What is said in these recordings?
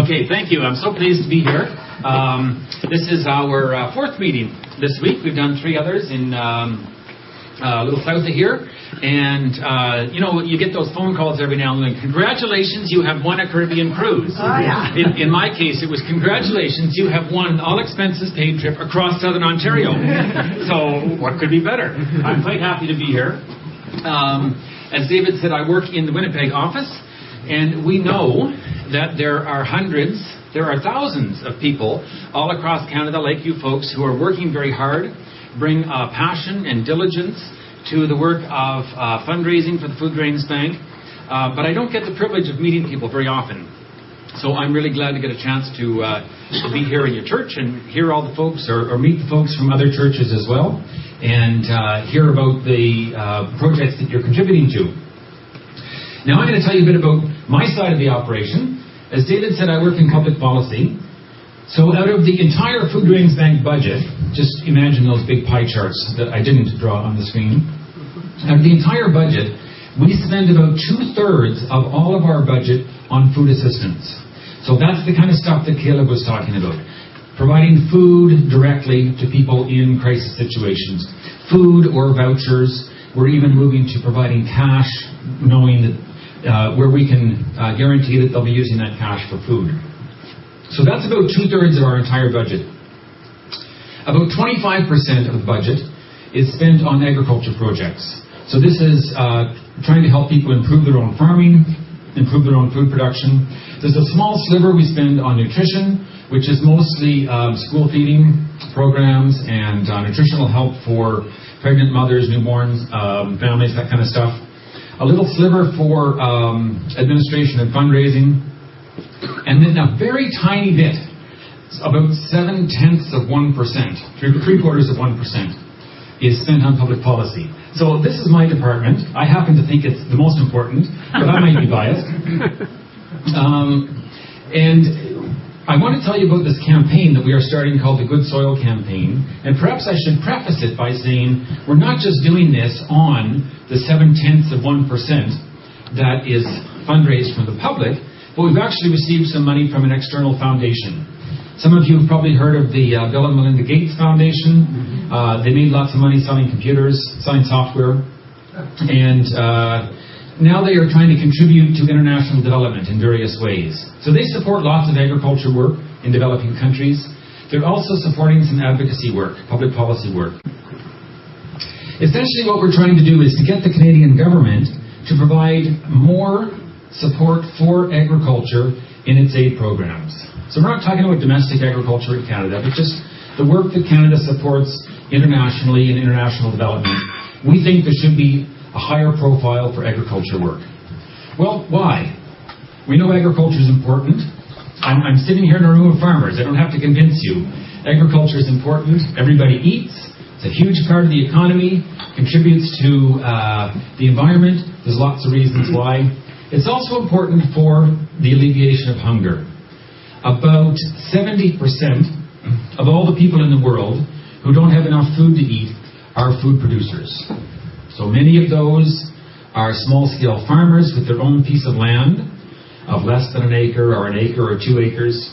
Okay, thank you. I'm so pleased to be here. This is our fourth meeting this week. We've done 3 others in a little south of here. And, you get those phone calls every now and then. Congratulations, you have won a Caribbean cruise. Oh, yeah. In my case, it was congratulations, you have won an all-expenses-paid trip across Southern Ontario. So what could be better? I'm quite happy to be here. As David said, I work in the Winnipeg office. And we know that there are thousands of people all across Canada, like you folks, who are working very hard, bring passion and diligence to the work of fundraising for the Foodgrains Bank. But I don't get the privilege of meeting people very often. So I'm really glad to get a chance to be here in your church and hear all the folks or meet the folks from other churches as well and hear about the projects that you're contributing to. Now I'm going to tell you a bit about my side of the operation. As David said, I work in public policy. So out of the entire Foodgrains Bank budget, just imagine those big pie charts that I didn't draw on the screen. Out of the entire budget, we spend about 2/3 of all of our budget on food assistance. So that's the kind of stuff that Caleb was talking about. Providing food directly to people in crisis situations. Food or vouchers. We're even moving to providing cash, knowing that where we can guarantee that they'll be using that cash for food. So that's about 2/3 of our entire budget. About 25% of the budget is spent on agriculture projects. So this is trying to help people improve their own farming, improve their own food production. There's a small sliver we spend on nutrition, which is mostly school feeding programs and nutritional help for pregnant mothers, newborns, families, that kind of stuff. A little sliver for administration and fundraising. And then a very tiny bit, about 0.7%, 0.75%, is spent on public policy. So this is my department. I happen to think it's the most important, but I might be biased. And I want to tell you about this campaign that we are starting called the Good Soil Campaign. And perhaps I should preface it by saying we're not just doing this on the 0.7% that is fundraised from the public, but we've actually received some money from an external foundation. Some of you have probably heard of the Bill and Melinda Gates Foundation. They made lots of money selling computers, selling software. And now they are trying to contribute to international development in various ways. So they support lots of agriculture work in developing countries. They're also supporting some advocacy work, public policy work. Essentially what we're trying to do is to get the Canadian government to provide more support for agriculture in its aid programs. So we're not talking about domestic agriculture in Canada, but just the work that Canada supports internationally in international development. We think there should be a higher profile for agriculture work. Well, why? We know agriculture is important. I'm sitting here in a room of farmers. I don't have to convince you. Agriculture is important. Everybody eats. It's a huge part of the economy. Contributes to the environment. There's lots of reasons why. It's also important for the alleviation of hunger. About 70% of all the people in the world who don't have enough food to eat are food producers. So many of those are small-scale farmers with their own piece of land of less than an acre or 2 acres.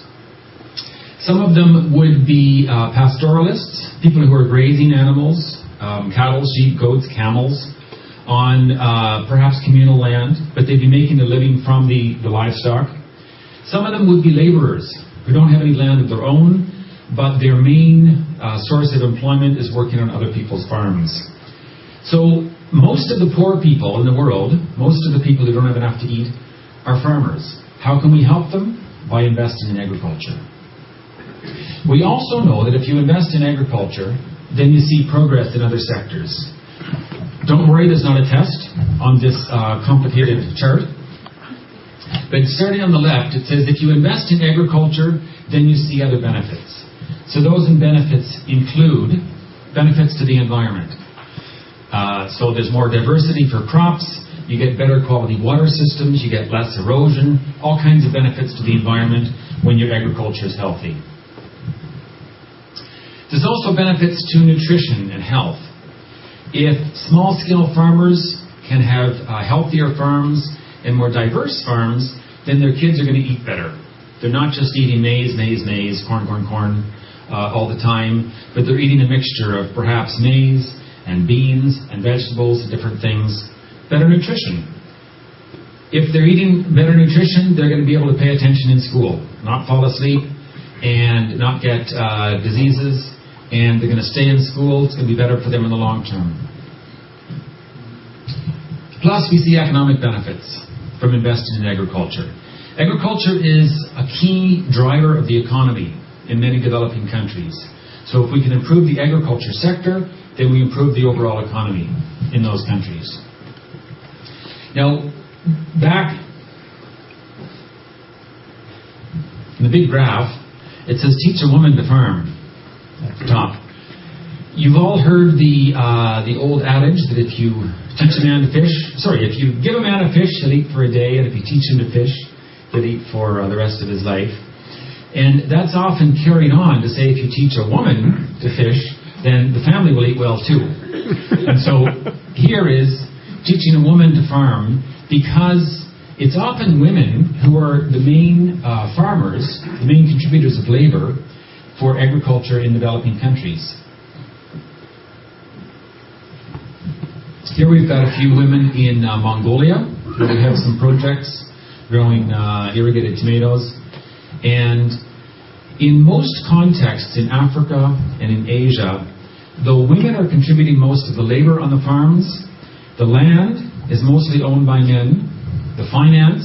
Some of them would be pastoralists, people who are grazing animals, cattle, sheep, goats, camels, on perhaps communal land, but they'd be making a living from the livestock. Some of them would be laborers who don't have any land of their own, but their main source of employment is working on other people's farms. So most of the poor people in the world, most of the people who don't have enough to eat, are farmers. How can we help them? By investing in agriculture. We also know that if you invest in agriculture, then you see progress in other sectors. Don't worry, there's not a test on this complicated chart. But starting on the left, it says if you invest in agriculture, then you see other benefits. So those benefits include benefits to the environment. So there's more diversity for crops, you get better quality water systems, you get less erosion, all kinds of benefits to the environment when your agriculture is healthy. There's also benefits to nutrition and health. If small-scale farmers can have healthier farms and more diverse farms, then their kids are going to eat better. They're not just eating maize, corn, all the time, but they're eating a mixture of perhaps maize and beans and vegetables and different things. Better nutrition. If they're eating better nutrition, they're going to be able to pay attention in school, not fall asleep, and not get diseases, and they're going to stay in school. It's going to be better for them in the long term. Plus, we see economic benefits from investing in agriculture. Agriculture is a key driver of the economy in many developing countries. So if we can improve the agriculture sector, then we improve the overall economy in those countries. Now, back in the big graph, it says teach a woman to farm at the top. You've all heard the old adage that if you teach a man to fish, if you give a man a fish, he'll eat for a day, and if you teach him to fish, he'll eat for the rest of his life. And that's often carried on to say if you teach a woman to fish, then the family will eat well too. And so here is teaching a woman to farm, because it's often women who are the main farmers, the main contributors of labor for agriculture in developing countries. Here we've got a few women in Mongolia, where we have some projects growing irrigated tomatoes. And in most contexts in Africa and in Asia, though women are contributing most of the labor on the farms, the land is mostly owned by men, the finance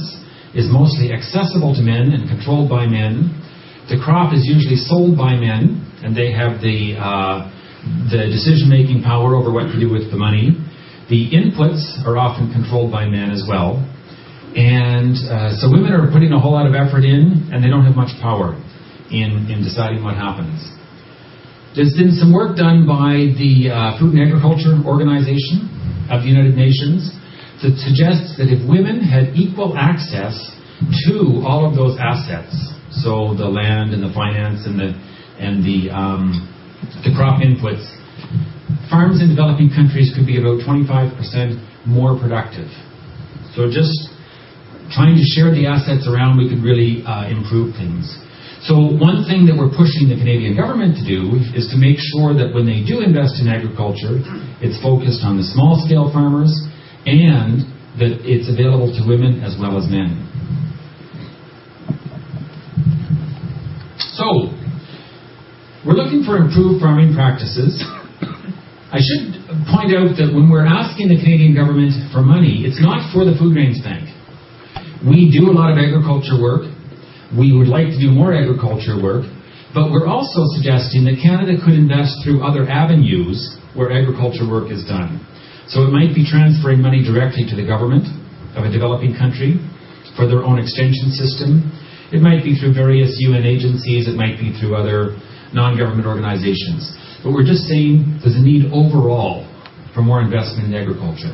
is mostly accessible to men and controlled by men, the crop is usually sold by men, and they have the decision-making power over what to do with the money. The inputs are often controlled by men as well. And so women are putting a whole lot of effort in, and they don't have much power in deciding what happens. There's been some work done by the Food and Agriculture Organization of the United Nations that suggests that if women had equal access to all of those assets, so the land and the finance and the crop inputs, farms in developing countries could be about 25% more productive. So just trying to share the assets around, we could really improve things. So one thing that we're pushing the Canadian government to do is to make sure that when they do invest in agriculture, it's focused on the small-scale farmers and that it's available to women as well as men. So, we're looking for improved farming practices. I should point out that when we're asking the Canadian government for money, it's not for the Foodgrains Bank. We do a lot of agriculture work. We would like to do more agriculture work, but we're also suggesting that Canada could invest through other avenues where agriculture work is done. So it might be transferring money directly to the government of a developing country for their own extension system. It might be through various UN agencies. It might be through other non-government organizations. But we're just saying there's a need overall for more investment in agriculture.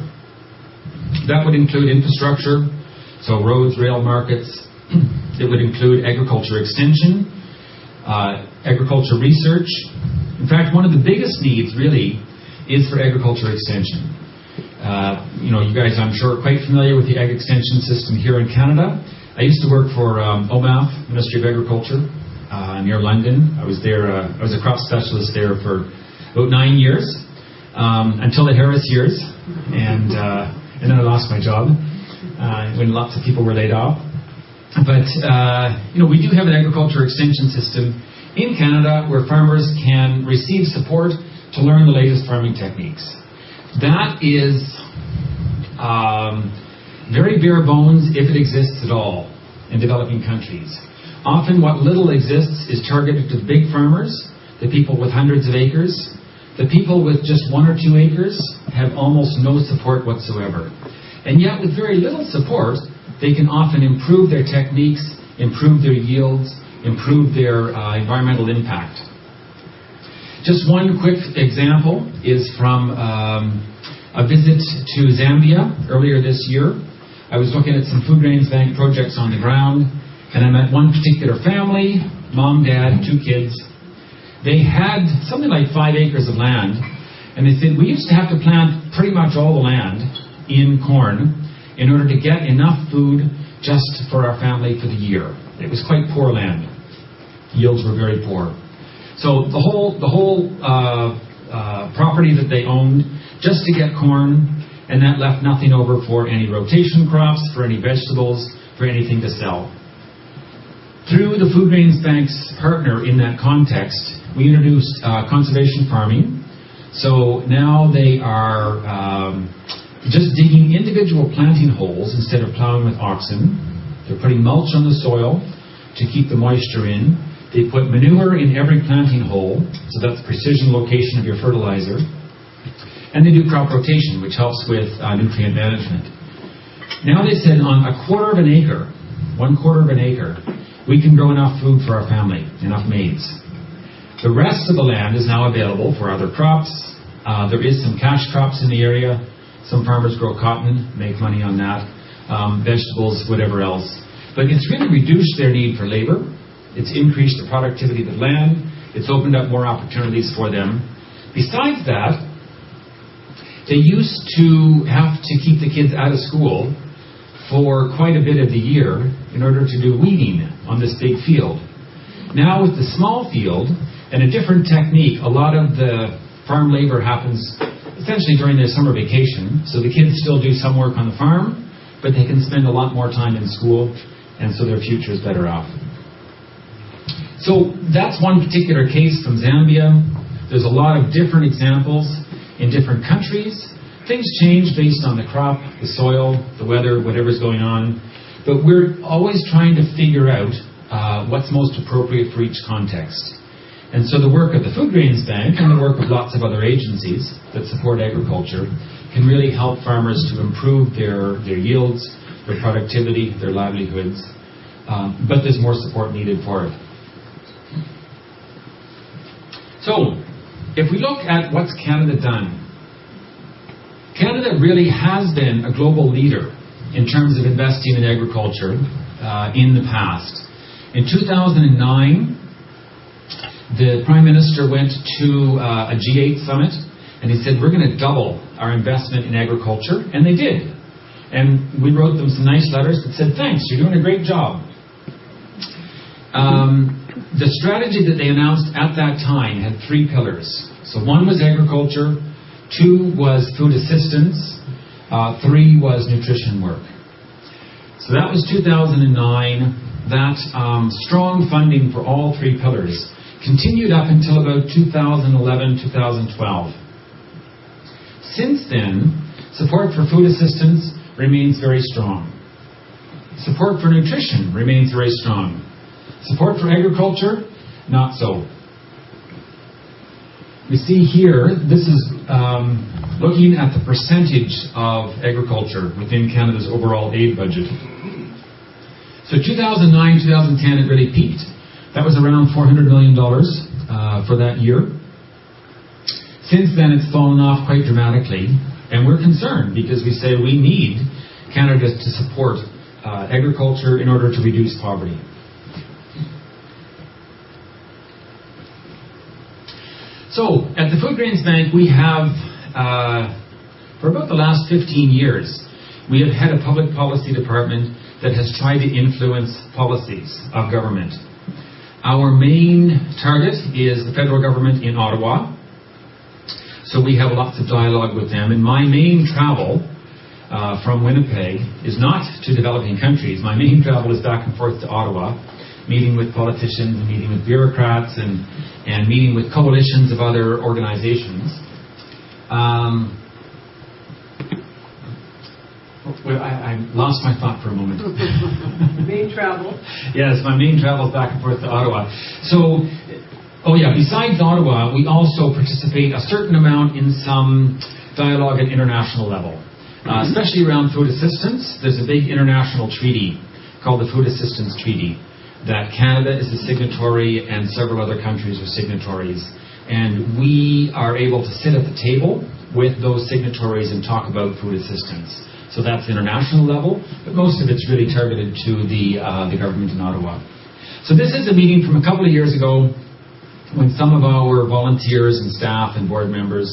That would include infrastructure, so roads, rail, markets. It would include agriculture extension, agriculture research. In fact, one of the biggest needs really is for agriculture extension. You guys, I'm sure, are quite familiar with the ag extension system here in Canada. I used to work for OMAF, Ministry of Agriculture, near London. I was there. I was a crop specialist there for about 9 years, until the Harris years, and then I lost my job when lots of people were laid off. But we do have an agriculture extension system in Canada where farmers can receive support to learn the latest farming techniques. That is very bare bones, if it exists at all, in developing countries. Often what little exists is targeted to the big farmers, the people with hundreds of acres. The people with just 1 or 2 acres have almost no support whatsoever. And yet with very little support, they can often improve their techniques, improve their yields, improve their environmental impact. Just one quick example is from a visit to Zambia earlier this year. I was looking at some Foodgrains Bank projects on the ground, and I met one particular family, mom, dad, 2 kids. They had something like 5 acres of land, and they said, we used to have to plant pretty much all the land in corn in order to get enough food just for our family for the year. It was quite poor land. Yields were very poor. So the whole property that they owned just to get corn, and that left nothing over for any rotation crops, for any vegetables, for anything to sell. Through the Foodgrains Bank's partner in that context, we introduced conservation farming. So now they are just digging individual planting holes instead of plowing with oxen. They're putting mulch on the soil to keep the moisture in. They put manure in every planting hole, so that's precision location of your fertilizer. And they do crop rotation, which helps with nutrient management. Now they said on 1/4 of an acre, we can grow enough food for our family, enough maize. The rest of the land is now available for other crops. There is some cash crops in the area. Some farmers grow cotton, make money on that, vegetables, whatever else. But it's really reduced their need for labor. It's increased the productivity of the land. It's opened up more opportunities for them. Besides that, they used to have to keep the kids out of school for quite a bit of the year in order to do weeding on this big field. Now with the small field and a different technique, a lot of the farm labor happens essentially during their summer vacation, so the kids still do some work on the farm, but they can spend a lot more time in school, and so their future is better off. So that's one particular case from Zambia. There's a lot of different examples in different countries. Things change based on the crop, the soil, the weather, whatever's going on. But we're always trying to figure out what's most appropriate for each context. And so the work of the Foodgrains Bank and the work of lots of other agencies that support agriculture can really help farmers to improve their yields, their productivity, their livelihoods. But there's more support needed for it. So, if we look at what's Canada done, Canada really has been a global leader in terms of investing in agriculture in the past. In 2009, the Prime Minister went to a G8 summit and he said, we're going to double our investment in agriculture, and they did. And we wrote them some nice letters that said, thanks, you're doing a great job. The strategy that they announced at that time had 3 pillars. So 1 was agriculture, 2 was food assistance, 3 was nutrition work. So that was 2009. That strong funding for all 3 pillars continued up until about 2011, 2012. Since then, support for food assistance remains very strong. Support for nutrition remains very strong. Support for agriculture, not so. We see here, this is looking at the percentage of agriculture within Canada's overall aid budget. So 2009, 2010, it really peaked. That was around $400 million for that year. Since then, it's fallen off quite dramatically, and we're concerned because we say we need Canada to support agriculture in order to reduce poverty. So, at the Foodgrains Bank, we have, for about the last 15 years, we have had a public policy department that has tried to influence policies of government. Our main target is the federal government in Ottawa. So we have lots of dialogue with them. And my main travel from Winnipeg is not to developing countries. My main travel is back and forth to Ottawa, meeting with politicians, meeting with bureaucrats, and meeting with coalitions of other organizations. I lost my thought for a moment. Main travel. Yes, my main travel is back and forth to Ottawa. So, besides Ottawa, we also participate a certain amount in some dialogue at international level, especially around food assistance. There's a big international treaty called the Food Assistance Treaty that Canada is a signatory and several other countries are signatories. And we are able to sit at the table with those signatories and talk about food assistance. So that's international level, but most of it's really targeted to the government in Ottawa. So this is a meeting from a couple of years ago when some of our volunteers and staff and board members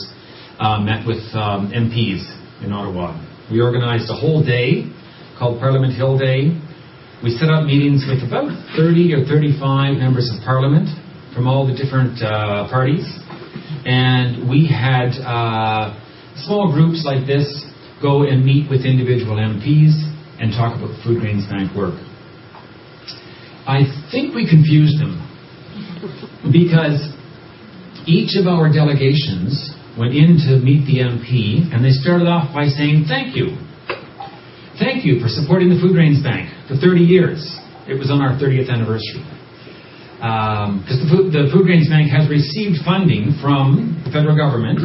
met with MPs in Ottawa. We organized a whole day called Parliament Hill Day. We set up meetings with about 30 or 35 members of parliament from all the different parties. And we had small groups like this go and meet with individual MPs and talk about the Foodgrains Bank work. I think we confused them because each of our delegations went in to meet the MP and they started off by saying, thank you. Thank you for supporting the Foodgrains Bank for 30 years. It was on our 30th anniversary. Because the Foodgrains Bank has received funding from the federal government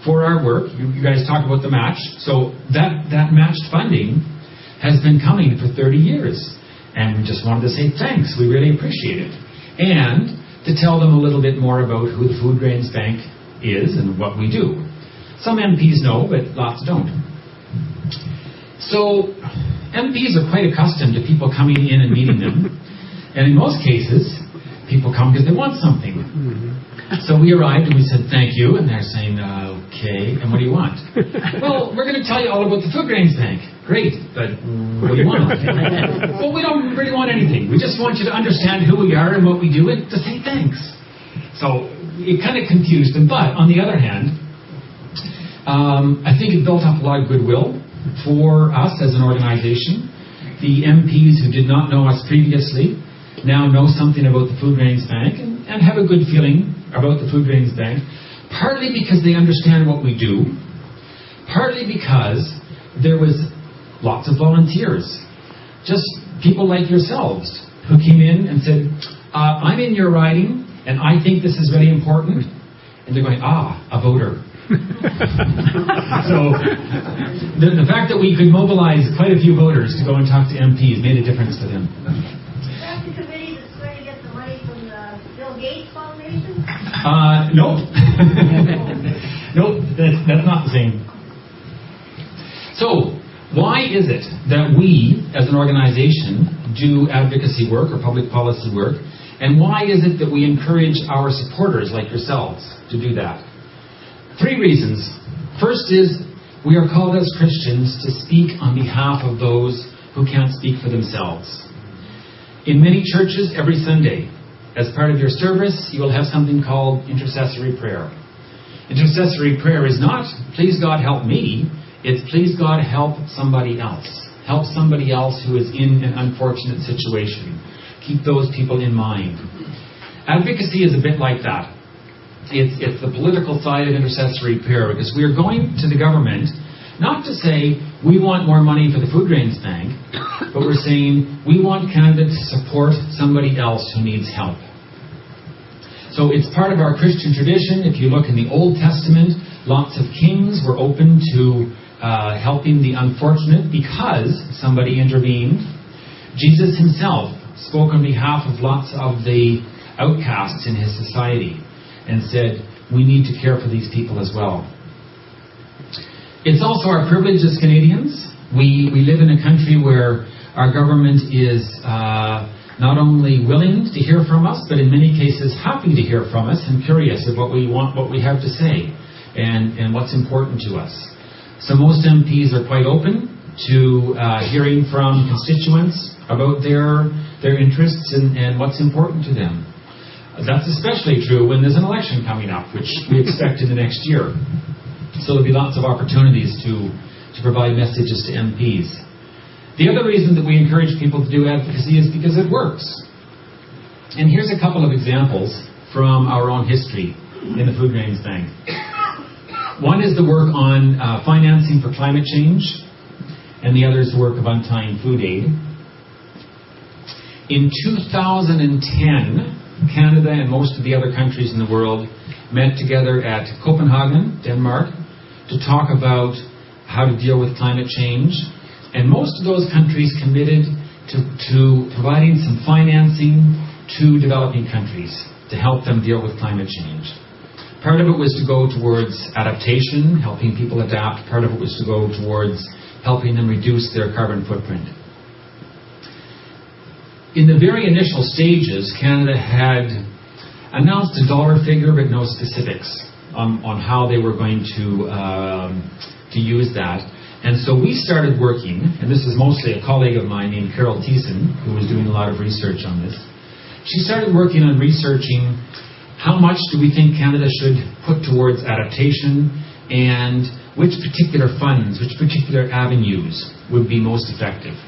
for our work. You guys talk about the match. So that matched funding has been coming for 30 years. And we just wanted to say thanks. We really appreciate it. And to tell them a little bit more about who the Foodgrains Bank is and what we do. Some MPs know, but lots don't. So MPs are quite accustomed to people coming in and meeting them. And in most cases, people come because they want something. So we arrived and we said, thank you. And they're saying, okay, and what do you want? Well, we're going to tell you all about the Foodgrains Bank. Great, but what do you want? Well, we don't really want anything. We just want you to understand who we are and what we do and to say thanks. So it kind of confused them. But on the other hand, I think it built up a lot of goodwill for us as an organization. The MPs who did not know us previously now know something about the Foodgrains Bank and have a good feeling about the Foodgrains Bank, partly because they understand what we do, partly because there was lots of volunteers, just people like yourselves who came in and said, I'm in your riding and I think this is very important. And they're going, a voter. So the fact that we could mobilize quite a few voters to go and talk to MPs made a difference to them. Is that the committee that's going to get the money from the Bill Gates Foundation? Nope. Nope, that's not the same. So, why is it that we, as an organization, do advocacy work or public policy work? And why is it that we encourage our supporters like yourselves to do that? 3 reasons. First is, we are called as Christians to speak on behalf of those who can't speak for themselves. In many churches, every Sunday, as part of your service, you will have something called intercessory prayer. Intercessory prayer is not, please God help me, it's please God help somebody else. Help somebody else who is in an unfortunate situation. Keep those people in mind. Advocacy is a bit like that. It's the political side of intercessory prayer, because we are going to the government not to say we want more money for the Foodgrains Bank, but we're saying we want Canada to support somebody else who needs help. So it's part of our Christian tradition. If you look in the Old Testament, lots of kings were open to helping the unfortunate because somebody intervened. Jesus himself spoke on behalf of lots of the outcasts in his society and said, we need to care for these people as well. It's also our privilege as Canadians. We live in a country where our government is not only willing to hear from us, but in many cases happy to hear from us and curious of what we want, what we have to say, and what's important to us. So most MPs are quite open to hearing from constituents about their interests and what's important to them. That's especially true when there's an election coming up, which we expect in the next year. So there'll be lots of opportunities to provide messages to MPs. The other reason that we encourage people to do advocacy is because it works. And here's a couple of examples from our own history in the Foodgrains Bank. One is the work on financing for climate change, and the other is the work of Untying food aid. In 2010, Canada and most of the other countries in the world met together at Copenhagen, Denmark, to talk about how to deal with climate change. And most of those countries committed to providing some financing to developing countries to help them deal with climate change. Part of it was to go towards adaptation, helping people adapt. Part of it was to go towards helping them reduce their carbon footprint. In the very initial stages, Canada had announced a dollar figure but no specifics on how they were going to use that. And so we started working, and this is mostly a colleague of mine named Carol Thiessen, who was doing a lot of research on this. She started working on researching how much do we think Canada should put towards adaptation, and which particular funds, which particular avenues would be most effective.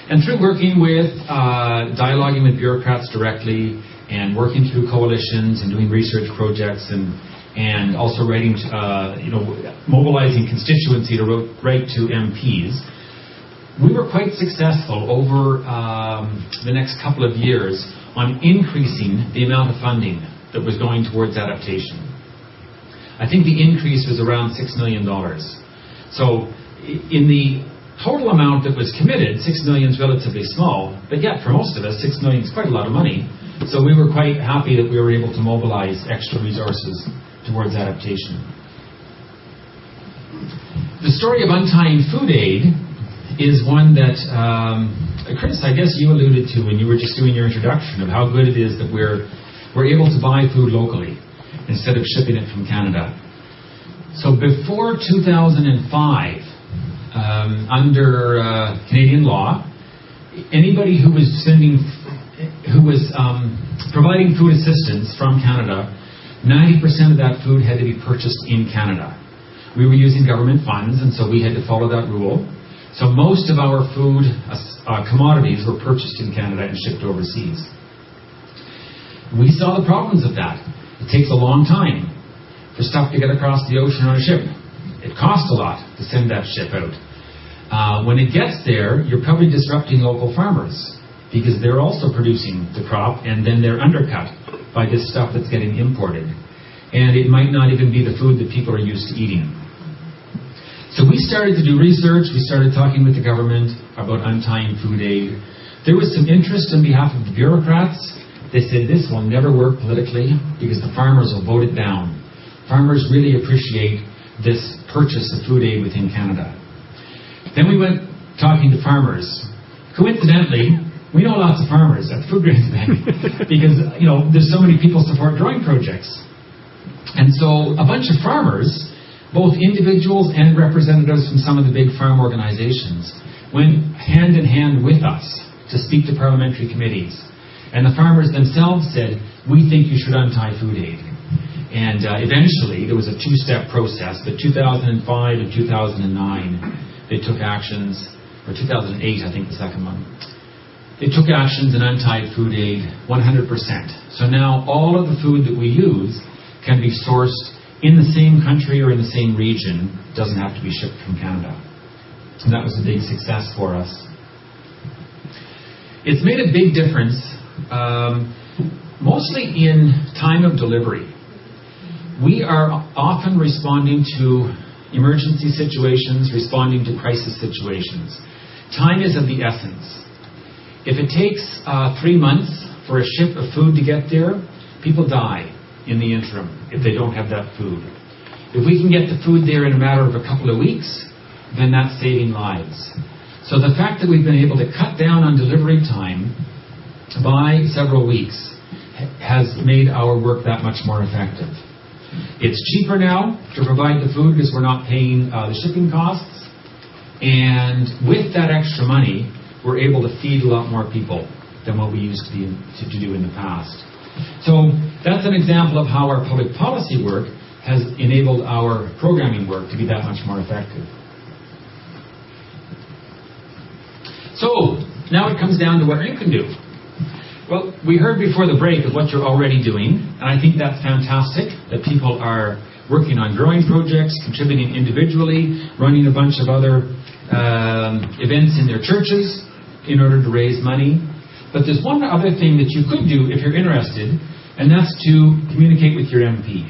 And through working with, dialoguing with bureaucrats directly, and working through coalitions and doing research projects, and also writing, mobilizing constituency to write to MPs, we were quite successful over the next couple of years on increasing the amount of funding that was going towards adaptation. I think the increase was around $6 million. So in the total amount that was committed, $6 million is relatively small, but yet for most of us, $6 million is quite a lot of money. So we were quite happy that we were able to mobilize extra resources towards adaptation. The story of Untying Food Aid is one that, Chris, I guess you alluded to when you were just doing your introduction of how good it is that we're able to buy food locally instead of shipping it from Canada. So before 2005, under Canadian law, anybody who was providing food assistance from Canada, 90% of that food had to be purchased in Canada. We were using government funds, and so we had to follow that rule. So most of our food commodities were purchased in Canada and shipped overseas. We saw the problems of that. It takes a long time for stuff to get across the ocean on a ship. It costs a lot to send that ship out. When it gets there, you're probably disrupting local farmers because they're also producing the crop, and then they're undercut by this stuff that's getting imported. And it might not even be the food that people are used to eating. So we started to do research. We started talking with the government about Untying Food Aid. There was some interest on behalf of the bureaucrats. They said this will never work politically because the farmers will vote it down. Farmers really appreciate this purchase of food aid within Canada. Then we went talking to farmers. Coincidentally, we know lots of farmers at the Foodgrains Bank because, there's so many people support growing projects. And so a bunch of farmers, both individuals and representatives from some of the big farm organizations, went hand in hand with us to speak to parliamentary committees. And the farmers themselves said, we think you should untie food aid. And eventually, there was a two-step process, but 2005 and 2009, they took actions, or 2008, I think the second one. They took actions and untied food aid 100%. So now all of the food that we use can be sourced in the same country or in the same region. It doesn't have to be shipped from Canada. And that was a big success for us. It's made a big difference, mostly in time of delivery. We are often responding to emergency situations, responding to crisis situations. Time is of the essence. If it takes 3 months for a ship of food to get there, people die in the interim if they don't have that food. If we can get the food there in a matter of a couple of weeks, then that's saving lives. So the fact that we've been able to cut down on delivery time by several weeks has made our work that much more effective. It's cheaper now to provide the food because we're not paying the shipping costs. And with that extra money, we're able to feed a lot more people than what we used to do in the past. So that's an example of how our public policy work has enabled our programming work to be that much more effective. So now it comes down to what you can do. Well, we heard before the break of what you're already doing, and I think that's fantastic that people are working on growing projects, contributing individually, running a bunch of other events in their churches in order to raise money. But there's one other thing that you could do if you're interested, and that's to communicate with your MP.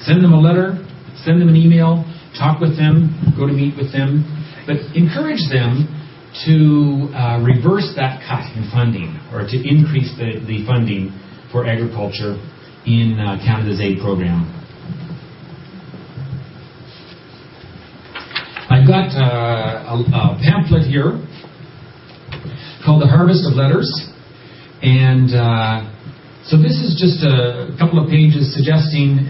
Send them a letter, send them an email, talk with them, go to meet with them, but encourage them to reverse that cut in funding, or to increase the funding for agriculture in Canada's aid program. I've got a pamphlet here called The Harvest of Letters, and so this is just a couple of pages suggesting,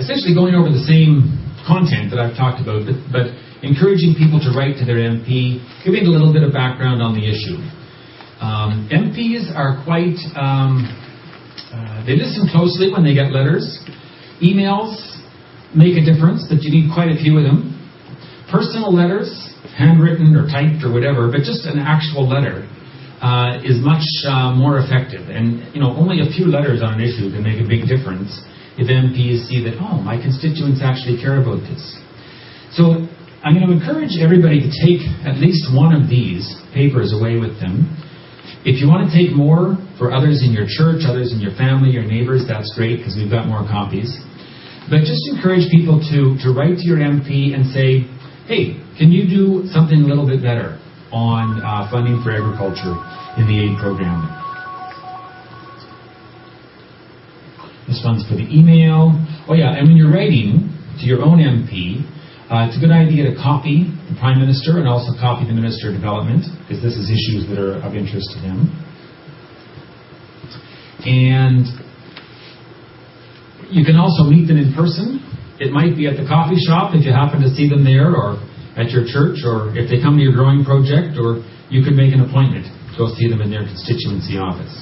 essentially going over the same content that I've talked about, but encouraging people to write to their MP, giving a little bit of background on the issue. MPs are quite, they listen closely when they get letters. Emails make a difference, but you need quite a few of them. Personal letters, handwritten or typed or whatever, but just an actual letter is much more effective. And only a few letters on an issue can make a big difference if MPs see that, oh, my constituents actually care about this. So I'm going to encourage everybody to take at least one of these papers away with them. If you want to take more for others in your church, others in your family, your neighbors, that's great because we've got more copies. But just encourage people to write to your MP and say, hey, can you do something a little bit better on funding for agriculture in the aid program? This one's for the email. Oh yeah, and when you're writing to your own MP, it's a good idea to copy the Prime Minister and also copy the Minister of Development, because this is issues that are of interest to them. And you can also meet them in person. It might be at the coffee shop if you happen to see them there, or at your church, or if they come to your growing project, or you could make an appointment to go see them in their constituency office.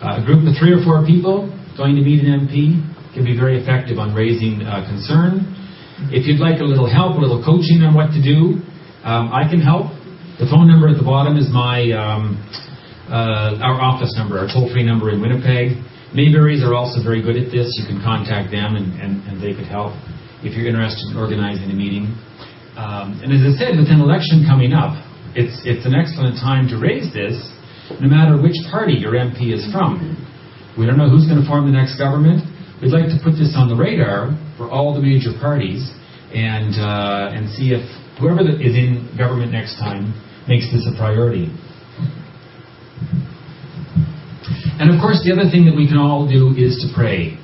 A group of 3 or 4 people going to meet an MP can be very effective on raising concern. If you'd like a little help, a little coaching on what to do, I can help. The phone number at the bottom is our office number, our toll-free number in Winnipeg. Mayberries are also very good at this. You can contact them and they could help if you're interested in organizing a meeting. And as I said, with an election coming up, it's an excellent time to raise this, no matter which party your MP is from. We don't know who's going to form the next government. We'd like to put this on the radar for all the major parties and see if whoever is in government next time makes this a priority. And of course, the other thing that we can all do is to pray.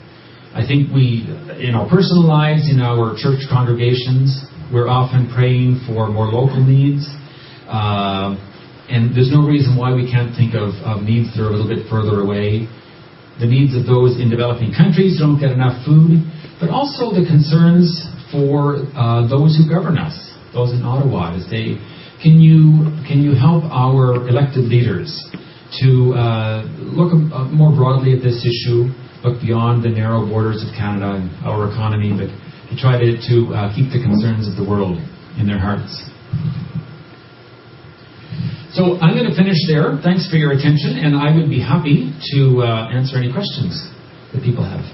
I think we, in our personal lives, in our church congregations, we're often praying for more local needs. And there's no reason why we can't think of needs that are a little bit further away. The needs of those in developing countries who don't get enough food, but also the concerns for those who govern us, those in Ottawa, to say, can you help our elected leaders to look more broadly at this issue, look beyond the narrow borders of Canada and our economy, but to try to keep the concerns of the world in their hearts. So I'm going to finish there. Thanks for your attention, and I would be happy to answer any questions that people have.